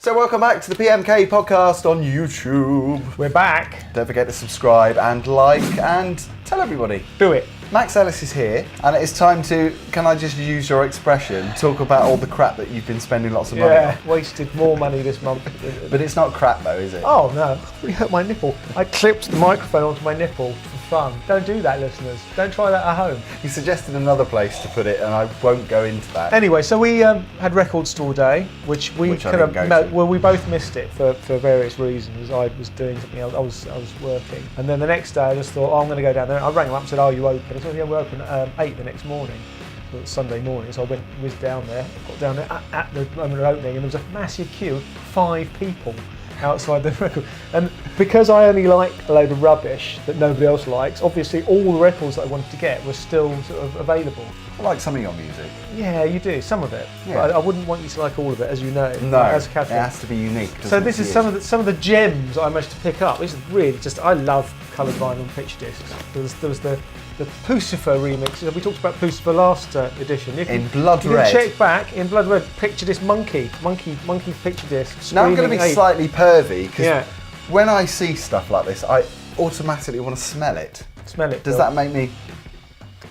So welcome back to the PMK podcast on YouTube. We're back. Don't forget to subscribe and like and tell everybody. Do it. Max Ellis is here and it's time to, can I just use your expression, talk about all the crap that you've been spending lots of money on. Yeah, wasted more money this month. But it's not crap though, is it? Oh no, it really hurt my nipple. I clipped the microphone onto my nipple for fun. Don't do that, listeners. Don't try that at home. You suggested another place to put it and I won't go into that. Anyway, so we had record store day, which we we both missed it for various reasons. I was doing something else. I was working, and then the next day I just thought, I'm going to go down there. I rang them up and said, "Are you open?" I said, "Yeah, we're open at 8 the next morning." So it was Sunday morning, so I whizzed down there. Got down there at the moment of opening, and there was a massive queue, 5 people outside the record. And because I only like a load of rubbish that nobody else likes, obviously all the records that I wanted to get were still sort of available. I like some of your music. Yeah, you do, some of it. Yeah. But I wouldn't want you to like all of it, as you know. No, as Katherine. it has to be unique. So this is some of the gems I managed to pick up. This is really just, I love coloured vinyl and picture discs. There was the Pucifer remix. We talked about Pucifer last edition. In blood red. Check back in blood red. Picture disc monkey picture disc. Now I'm going to be slightly pervy because when I see stuff like this, I automatically want to smell it. Smell it. Does that make me?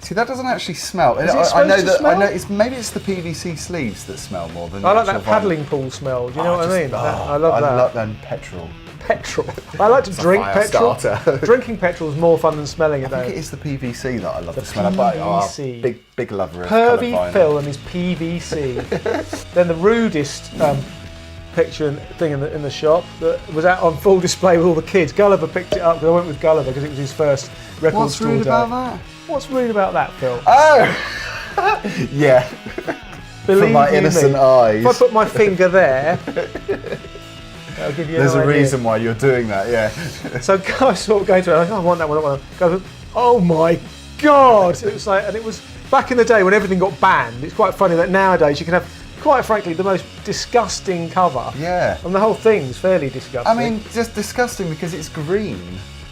See, that doesn't actually smell. Is it supposed to smell? I know. Maybe it's the PVC sleeves that smell more than. I like that paddling pool smell. Do you know what I mean? I love that. I love that petrol. Petrol. I like to drink petrol. Starter. Drinking petrol is more fun than smelling it though. I think it is the PVC that I love to smell. PVC. Big lover of Pervy Phil and his PVC. Then the rudest picture and thing in the shop that was out on full display with all the kids. Gulliver picked it up because I went with Gulliver because it was his first record store day. What's rude about that? What's rude about that, Phil? Oh! Yeah. Believe For my innocent eyes. If I put my finger there, that'll give you There's an a idea. reason why you're doing that, yeah. So I sort of go to it, I want that one, I want that one. Go, oh my God! It was like, and it was back in the day when everything got banned. It's quite funny that nowadays you can have, quite frankly, the most disgusting cover. Yeah. And the whole thing's fairly disgusting. I mean, just disgusting because it's green.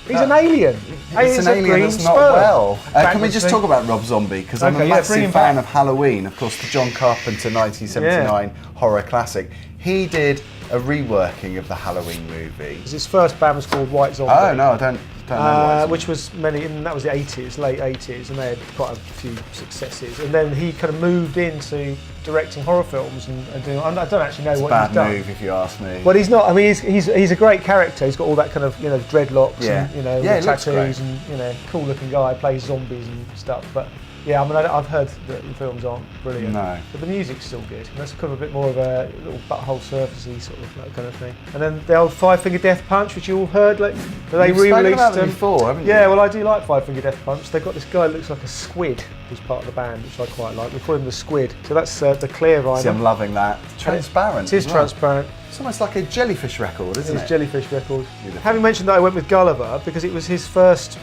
He's an alien. It's an alien that's not well. Can we just talk about Rob Zombie? Because I'm a massive fan of Halloween, of course, the John Carpenter 1979 horror classic. He did a reworking of the Halloween movie. His first band was called White Zombie. Oh no, I don't know. Which was that was the 80s, late 80s, and they had quite a few successes. And then he kind of moved into directing horror films and doing. I don't actually know what he's done. Bad move, if you ask me. Well, he's not. I mean, he's a great character. He's got all that kind of dreadlocks and tattoos and cool-looking guy. Plays zombies and stuff, but. Yeah, I mean, I've heard that the films aren't brilliant, but the music's still good. And that's kind of a bit more of a little butthole surfacey sort of that kind of thing. And then the old Five Finger Death Punch, which you all heard, like they re-released about them before, haven't you? Yeah, well, I do like Five Finger Death Punch. They've got this guy who looks like a squid who's part of the band, which I quite like. We call him the Squid. So that's the clear vinyl. See, I'm loving that. Transparent. It is transparent. It's almost like a jellyfish record, isn't it? It's a jellyfish record. Having mentioned that I went with Gulliver because it was his first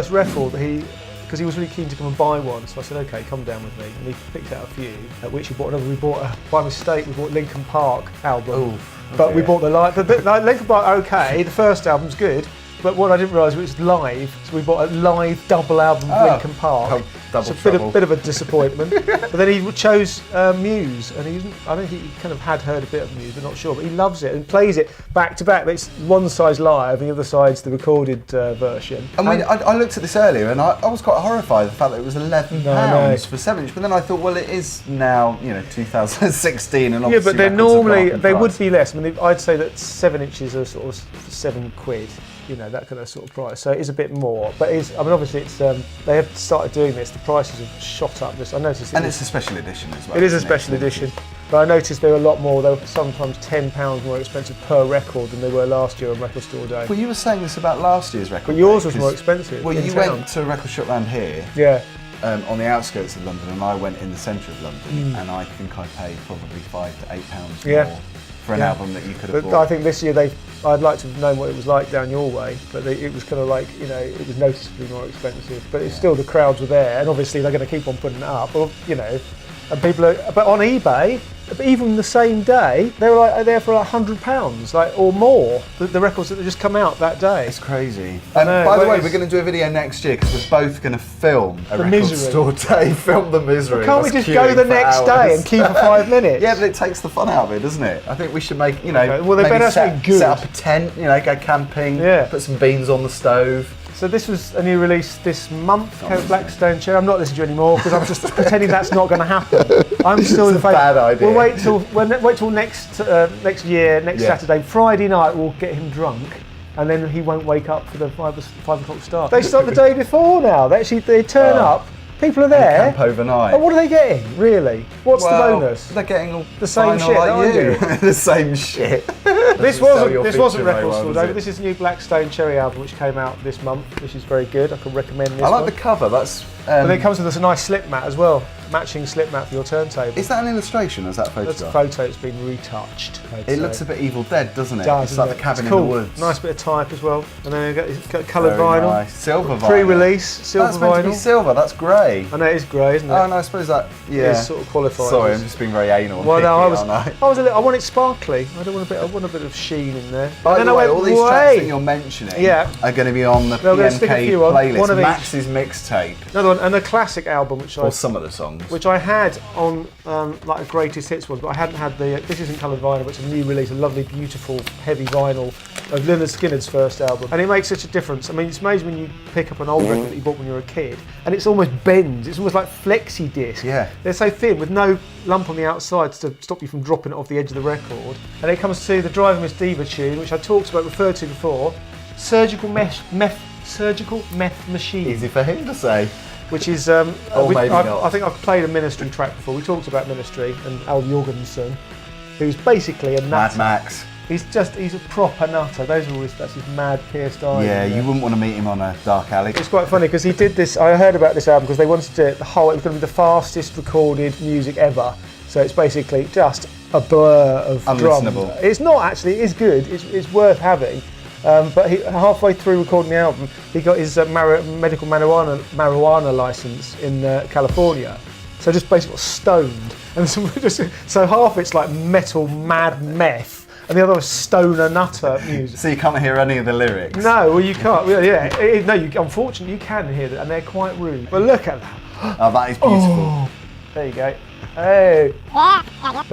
record that because he was really keen to come and buy one, so I said, okay, come down with me. And we picked out a few, at which we bought another. By mistake, we bought Linkin Park album. But we bought the Linkin Park, okay, the first album's good, but what I didn't realise was it was live, so we bought a live double album of Linkin Park. It's a bit of a disappointment. But then he chose Muse, and I don't think he kind of had heard a bit of Muse, but not sure. But he loves it and plays it back to back. It's one side's live, and the other side's the recorded version. I looked at this earlier, and I was quite horrified at the fact that it was £11 for 7-inch. But then I thought, well, it is now 2016, and obviously but they're normally they would be less. I mean, I'd say that 7 inches are sort of £7. That kind of sort of price. So it is a bit more, but obviously it's they have started doing this. The prices have shot up. I noticed, and it's a special edition as well. It is a special edition, but I noticed they were a lot more. They were sometimes £10 more expensive per record than they were last year on Record Store Day. Well, you were saying this about last year's record. But yours was more expensive. Well, you went to a record shop round here. Yeah. On the outskirts of London, and I went in the centre of London, and I think I paid probably £5 to £8 more for an album that you could have bought. I think this year I'd like to have known what it was like down your way, but it was kind of like, it was noticeably more expensive, but it's still, the crowds were there, and obviously they're going to keep on putting it up. Well, And but on eBay, even the same day, they were there for £100, or more. The records that just come out that day. It's crazy. By the way, we're going to do a video next year because we're both going to film a record store day. Film the misery. Can't we just go the next day and keep for 5 minutes? Yeah, but it takes the fun out of it, doesn't it? I think we should make, well, they better set up a tent, go camping, put some beans on the stove. So this was a new release this month, Blackstone Cherry. I'm not listening to you anymore because I'm just pretending that's not going to happen. I'm still in the phase. Bad idea. We'll wait till next year, next Saturday, Friday night. We'll get him drunk, and then he won't wake up for the 5 o'clock start. They start the day before now. They turn up. People are there. Camp overnight. And what are they getting, really? What's the bonus? They're getting all the same shit like you. The same shit. This wasn't Record Store Day, but this is the new Blackstone Cherry album which came out this month, which is very good. I can recommend this. I like the cover. That's. But it comes with a nice slip mat as well, matching slip mat for your turntable. Is that an illustration? Or is that a photograph? That's a photo. It's been retouched. It looks a bit Evil Dead, doesn't it? It's like the cabin in the woods. Nice bit of type as well, and then it's got coloured vinyl. Nice. Silver vinyl. Pre-release silver vinyl. That's meant to be silver. That's grey. I know it is grey, isn't it? Oh no, I suppose that is sort of qualified. Sorry, I'm just being very anal. Well, no, I want it sparkly. I want a bit of sheen in there. By the way, all these tracks that you're mentioning are going to be on the PMK playlist. Max's mixtape. Another one, and a classic album, some of the songs, which I had on like a greatest hits ones, but I hadn't had the. This isn't coloured vinyl, but it's a new release, a lovely, beautiful, heavy vinyl of Lynyrd Skynyrd's first album, and it makes such a difference. I mean, it's amazing when you pick up an old record that you bought when you were a kid, and it's almost bends. It's almost like flexi disc. Yeah, they're so thin with no lump on the outside to stop you from dropping it off the edge of the record. And it comes to the Driving Miss Diva tune, which I referred to before. Surgical meth machine. Easy for him to say. Which is, maybe not. I think I've played a Ministry track before. We talked about Ministry and Al Jorgensen, who's basically a nutter. Mad Max. He's a proper nutter. That's his mad pierced eyes. Yeah, you wouldn't want to meet him on a dark alley. It's quite funny because he did this. I heard about this album because they wanted to do it it was going to be the fastest recorded music ever. So it's basically just a blur of drums. It's not actually. It is good. It's worth having. But halfway through recording the album, he got his medical marijuana license in California. So just basically got stoned. And so half it's like metal mad meth, and the other is stoner nutter music. So you can't hear any of the lyrics? No, well you can't. Unfortunately you can hear them, and they're quite rude. But look at that. Oh, that is beautiful. Oh, there you go. Hey.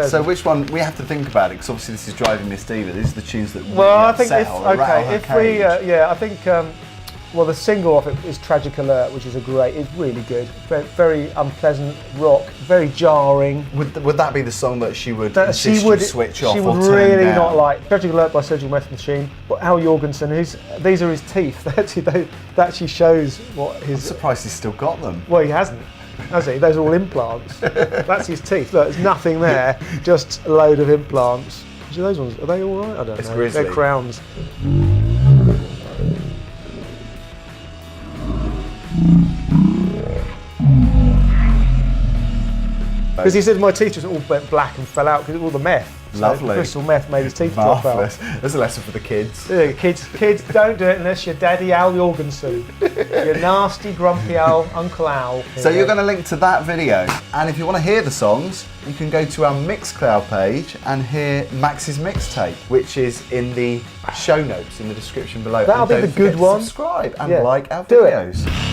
So which one, we have to think about it, because obviously this is Driving Miss Diva. These are the tunes that I think the single off it is Tragic Alert, which is it's really good. Very unpleasant rock, very jarring. Would that be the song that she would switch off? She would really not like. Tragic Alert by Surgical Meth Machine. But Al Jorgensen, these are his teeth. That actually shows what his. I'm surprised he's still got them. Well, he hasn't. Has he? Those are all implants. That's his teeth. Look, there's nothing there, just a load of implants. So those ones, are they all right? I don't know. Grizzly. They're crowns. Because he said my teeth just all went black and fell out because of all the meth. Lovely. Crystal meth made his teeth drop out. There's a lesson for the kids. Yeah, kids, don't do it unless you're Daddy Al Jorgensen. You're nasty, grumpy Uncle Al. So you're going to link to that video. And if you want to hear the songs, you can go to our Mixcloud page and hear Max's mixtape, which is in the show notes in the description below. That'll be the good one. Subscribe and like our videos. Do it.